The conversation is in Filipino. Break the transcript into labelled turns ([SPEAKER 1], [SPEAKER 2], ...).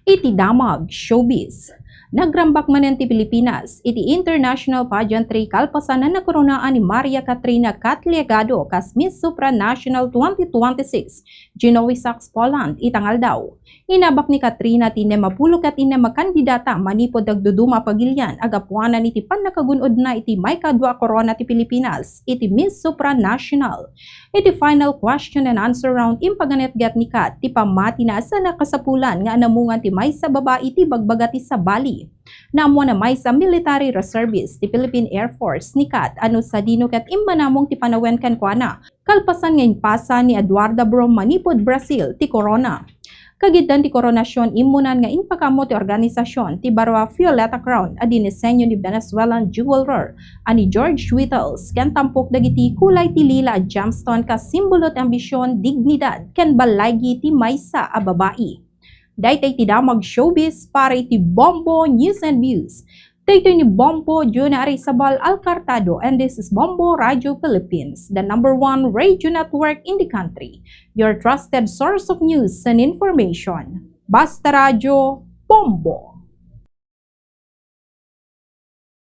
[SPEAKER 1] Iti damag showbiz. Nagrambak man ti Pilipinas, iti international pageantry kalpasan na nakoronaan ni Maria Katrina Catliagado kas Miss Supranational 2026, Genoa Sachs Poland, itangal daw. Inabak ni Katrina tine mapulok at ine makandidata manipod dagduduma pagilyan agapuanan iti panakagunod na iti may kadwa korona ti Pilipinas, iti Miss Supranational. Iti final question and answer round impaganetgat ni Kat, ti pamati na sa nakasapulan nga anamungan ti may sa babae ti bagbagati sa Bali. Namo na may sa military reservist ti Philippine Air Force ni Kat ano sa dino kat imbanamong ti panawen kan kuana. Kalpasan ngayon pasa ni Eduarda Brom manipod Brazil ti corona. Kagitan ti koronasyon imunan nga inpakamo ti organisasyon ti Barwa Violeta Crown a dinisenyo ni Venezuelan jeweler ani George Whittles ken tampok dagiti kulay ti lila a gemstone ka simbolo ti ambisyon, dignidad ken balaygi ti maysa a babae. Daytay ti damag showbiz para iti Bombo News and Views. Daytay ni Bombo Juna Arizabal Alcartado and this is Bombo Radio Philippines, the #1 radio network in the country. Your trusted source of news and information. Basta Radio, Bombo!